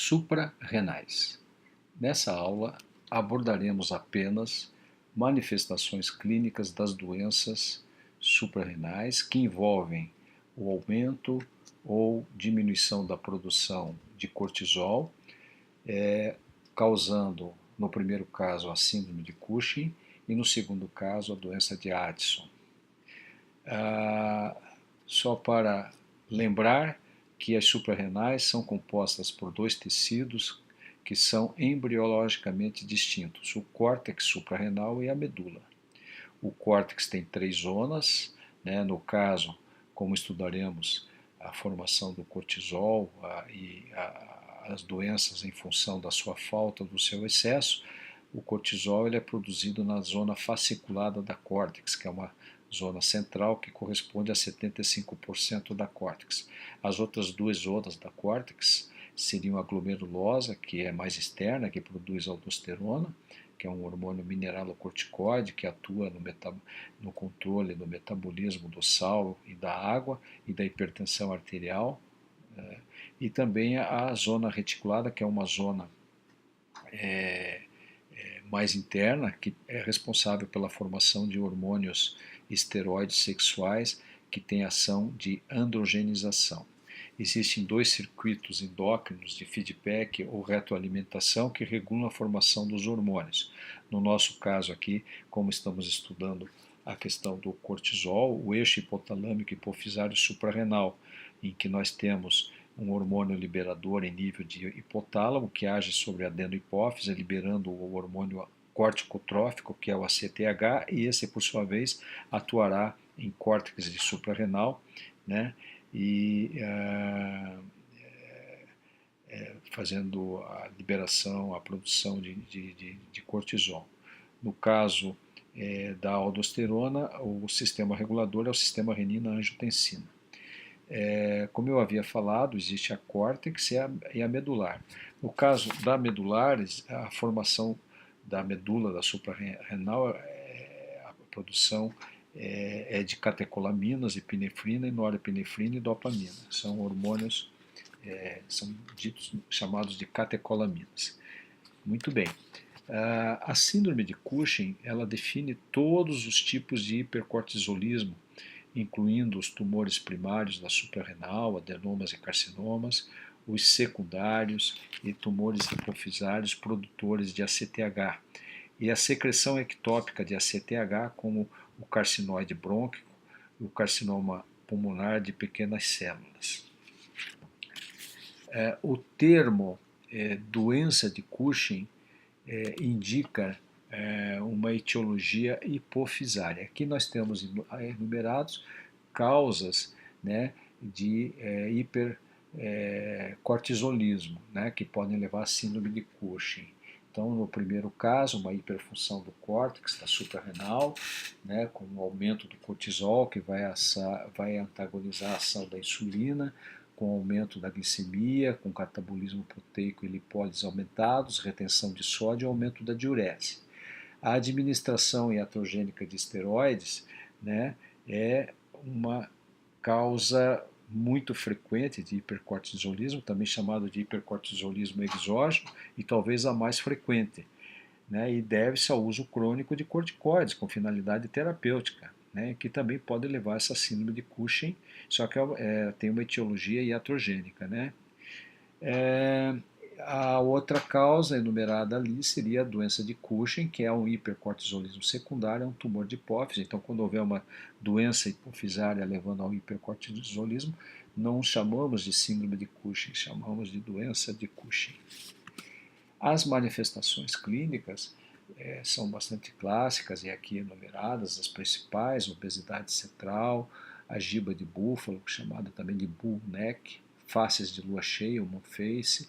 Suprarrenais. Nessa aula, abordaremos apenas manifestações clínicas das doenças suprarrenais que envolvem o aumento ou diminuição da produção de cortisol, causando, no primeiro caso, a síndrome de Cushing e, no segundo caso, a doença de Addison. Só para lembrar que as suprarrenais são compostas por dois tecidos que são embriologicamente distintos, o córtex suprarrenal e a medula. O córtex tem 3 zonas, no caso, como estudaremos a formação do cortisol e as doenças em função da sua falta ou do seu excesso, o cortisol ele é produzido na zona fasciculada da córtex, que é uma zona central que corresponde a 75% da córtex. As outras 2 zonas da córtex seriam a glomerulosa, que é mais externa, que produz aldosterona, que é um hormônio mineralocorticoide que atua no controle do metabolismo do sal e da água e da hipertensão arterial, e também a zona reticulada, que é uma zona mais interna, que é responsável pela formação de hormônios esteroides sexuais que têm ação de androgenização. Existem 2 circuitos endócrinos de feedback ou retroalimentação que regulam a formação dos hormônios. No nosso caso aqui, como estamos estudando a questão do cortisol, o eixo hipotalâmico hipofisário suprarrenal, em que nós temos um hormônio liberador em nível de hipotálamo, que age sobre a adenohipófise, liberando o hormônio corticotrófico, que é o ACTH, e esse, por sua vez, atuará em córtex de suprarrenal, e fazendo a liberação, a produção de cortisol. No caso da aldosterona, o sistema regulador é o sistema renina-angiotensina. Como eu havia falado, existe a córtex e a medular. No caso da medular, a formação da medula da suprarrenal, a produção é de catecolaminas, epinefrina, norepinefrina e dopamina. São hormônios, são chamados de catecolaminas. Muito bem. A síndrome de Cushing, ela define todos os tipos de hipercortisolismo, incluindo os tumores primários da suprarrenal, adenomas e carcinomas, os secundários e tumores hipofisários produtores de ACTH, e a secreção ectópica de ACTH, como o carcinoide brônquico e o carcinoma pulmonar de pequenas células. O termo doença de Cushing indica uma etiologia hipofisária. Aqui nós temos enumerados causas de hipercortisolismo, que podem levar à síndrome de Cushing. Então, no primeiro caso, uma hiperfunção do córtex, da suprarrenal, com o aumento do cortisol, que vai antagonizar a ação da insulina, com aumento da glicemia, com catabolismo proteico e lipólise aumentados, retenção de sódio e aumento da diurese. A administração iatrogênica de esteroides é uma causa muito frequente de hipercortisolismo, também chamado de hipercortisolismo exógeno, e talvez a mais frequente, e deve-se ao uso crônico de corticoides com finalidade terapêutica, que também pode levar a essa síndrome de Cushing, só que tem uma etiologia iatrogênica. A outra causa enumerada ali seria a doença de Cushing, que é um hipercortisolismo secundário, é um tumor de hipófise. Então, quando houver uma doença hipofisária levando ao hipercortisolismo, não chamamos de síndrome de Cushing, chamamos de doença de Cushing. As manifestações clínicas são bastante clássicas e aqui enumeradas, as principais: obesidade central, a giba de búfalo, chamada também de bull neck, faces de lua cheia, moon face,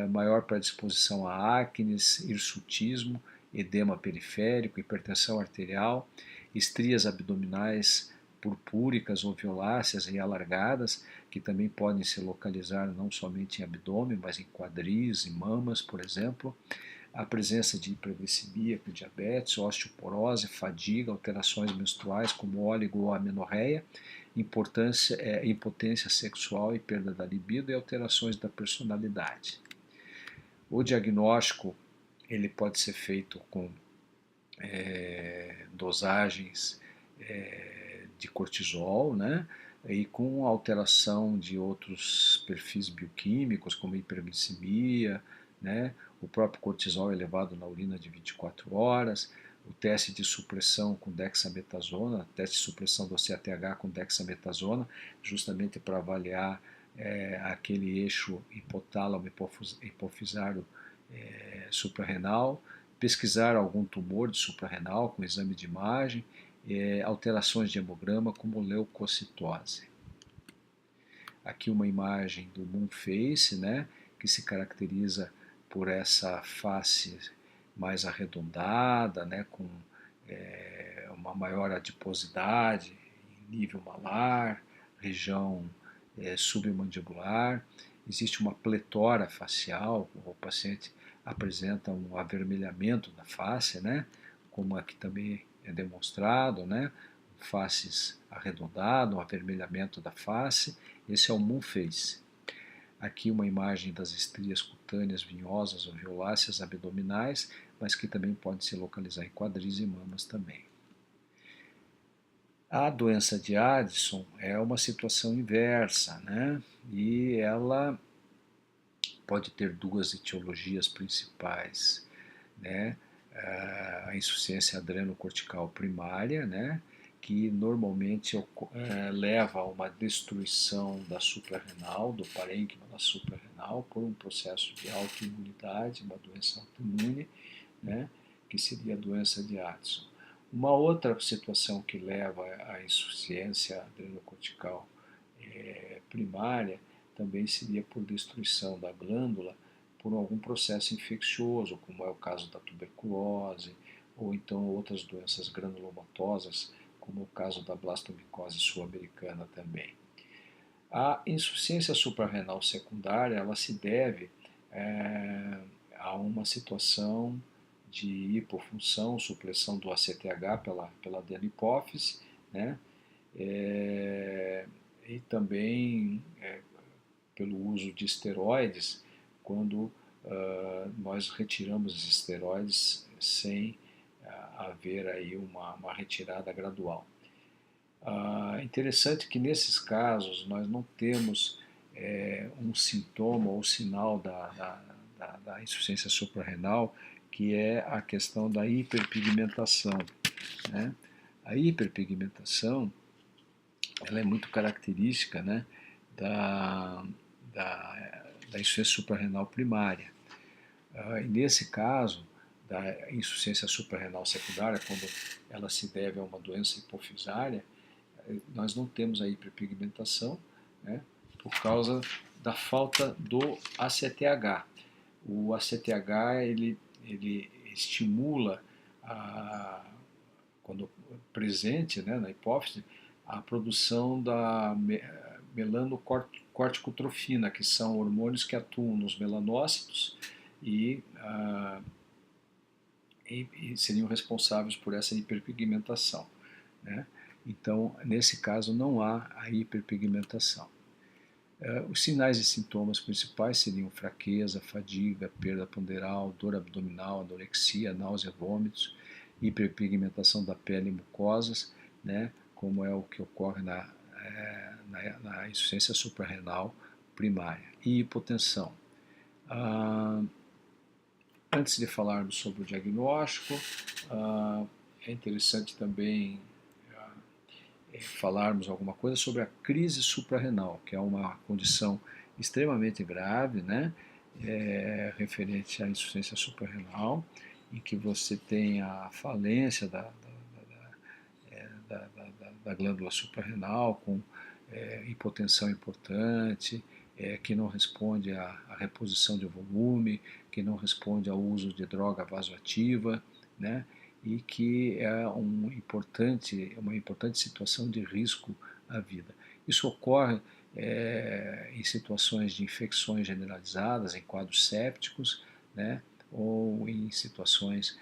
maior predisposição a acnes, hirsutismo, edema periférico, hipertensão arterial, estrias abdominais purpúricas ou violáceas e alargadas, que também podem se localizar não somente em abdômen, mas em quadris e mamas, por exemplo, a presença de hiperglicemia com diabetes, osteoporose, fadiga, alterações menstruais como óligo ou amenorreia, impotência sexual e perda da libido e alterações da personalidade. O diagnóstico ele pode ser feito com dosagens de cortisol, né? E com alteração de outros perfis bioquímicos, como hiperglicemia, né? O próprio cortisol elevado na urina de 24 horas, o teste de supressão com dexametasona, teste de supressão do CATH com dexametasona, justamente para avaliar aquele eixo hipotálamo hipofisário suprarrenal, pesquisar algum tumor de suprarrenal com exame de imagem, alterações de hemograma como leucocitose. Aqui uma imagem do moon face, né, que se caracteriza por essa face mais arredondada, né, com uma maior adiposidade em nível malar, região submandibular. Existe uma pletora facial, o paciente apresenta um avermelhamento da face, né, como aqui também é demonstrado, né, faces arredondado, um avermelhamento da face. Esse é o moon face. Aqui uma imagem das estrias cutâneas vinhosas ou violáceas abdominais, mas que também pode se localizar em quadris e mamas também. A doença de Addison é uma situação inversa, né? E ela pode ter duas etiologias principais, né? A insuficiência adrenocortical primária, né? Que normalmente leva a uma destruição da suprarrenal, do parênquima da suprarrenal, por um processo de autoimunidade, uma doença autoimune, né? Que seria a doença de Addison. Uma outra situação que leva à insuficiência adrenocortical primária também seria por destruição da glândula por algum processo infeccioso, como é o caso da tuberculose, ou então outras doenças granulomatosas, como o caso da blastomicose sul-americana também. A insuficiência suprarrenal secundária, ela se deve a uma situação de hipofunção, supressão do ACTH pela adenopófise, né? E também pelo uso de esteroides, quando nós retiramos os esteroides sem haver aí uma retirada gradual. Interessante que nesses casos nós não temos um sintoma ou sinal da insuficiência suprarrenal, que é a questão da hiperpigmentação, né? A hiperpigmentação ela é muito característica, né, da insuficiência suprarrenal primária. E nesse caso, da insuficiência suprarrenal secundária, quando ela se deve a uma doença hipofisária, nós não temos a hiperpigmentação, né, por causa da falta do ACTH. O ACTH ele estimula, quando presente, né, na hipófise, a produção da melanocorticotrofina, que são hormônios que atuam nos melanócitos e seriam responsáveis por essa hiperpigmentação, né? Então, nesse caso, não há a hiperpigmentação. Os sinais e sintomas principais seriam fraqueza, fadiga, perda ponderal, dor abdominal, anorexia, náusea, vômitos, hiperpigmentação da pele e mucosas, né, como é o que ocorre na insuficiência suprarrenal primária, e hipotensão. Antes de falarmos sobre o diagnóstico, é interessante também falarmos alguma coisa sobre a crise suprarrenal, que é uma condição extremamente grave, né, referente à insuficiência suprarrenal, em que você tem a falência da glândula suprarrenal com hipotensão importante, que não responde à reposição de volume, que não responde ao uso de droga vasoativa, né? E que é uma importante situação de risco à vida. Isso ocorre em situações de infecções generalizadas, em quadros sépticos, né? Ou em situações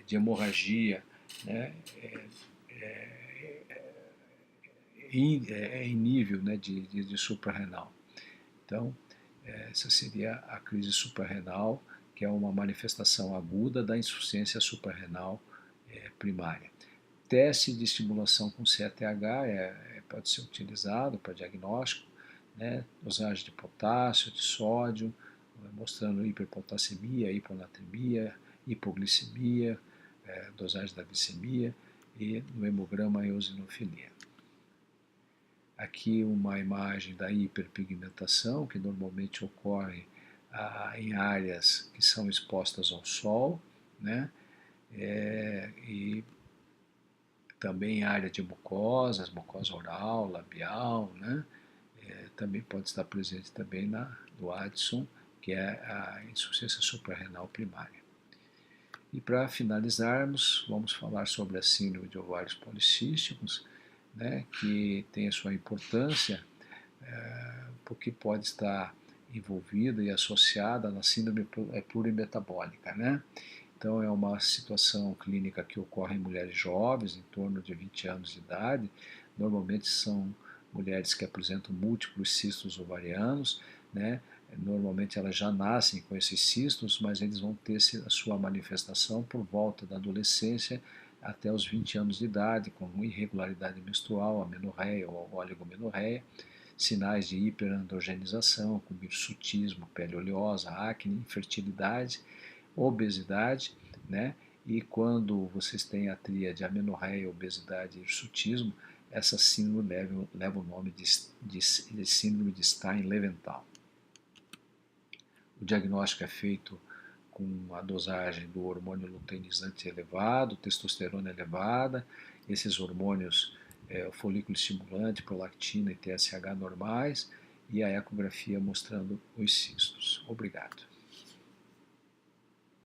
de hemorragia, né? Em nível, né, de suprarrenal. Então, Essa seria a crise suprarrenal, que é uma manifestação aguda da insuficiência suprarrenal primária. Teste de estimulação com CTH pode ser utilizado para diagnóstico, né? Dosagem de potássio, de sódio, mostrando hiperpotassemia, hiponatremia, hipoglicemia, dosagem da glicemia e no hemograma a eosinofilia. Aqui uma imagem da hiperpigmentação, que normalmente ocorre em áreas que são expostas ao sol, né? E também área de mucosas, mucosa oral, labial, né? Também pode estar presente também no Addison, que é a insuficiência suprarrenal primária. E para finalizarmos, vamos falar sobre a síndrome de ovários policísticos, né, que tem a sua importância, porque pode estar envolvida e associada na síndrome plurimetabólica, né? Então é uma situação clínica que ocorre em mulheres jovens, em torno de 20 anos de idade. Normalmente são mulheres que apresentam múltiplos cistos ovarianos, né? Normalmente elas já nascem com esses cistos, mas eles vão ter a sua manifestação por volta da adolescência até os 20 anos de idade, com irregularidade menstrual, amenorreia ou oligomenorreia, sinais de hiperandrogenização, como hirsutismo, pele oleosa, acne, infertilidade, obesidade, né? E quando vocês têm a tríade amenorreia, obesidade e hirsutismo, essa síndrome leva o nome de síndrome de Stein-Leventhal. O diagnóstico é feito com a dosagem do hormônio luteinizante elevado, testosterona elevada, esses hormônios, o folículo estimulante, prolactina e TSH normais, e a ecografia mostrando os cistos. Obrigado.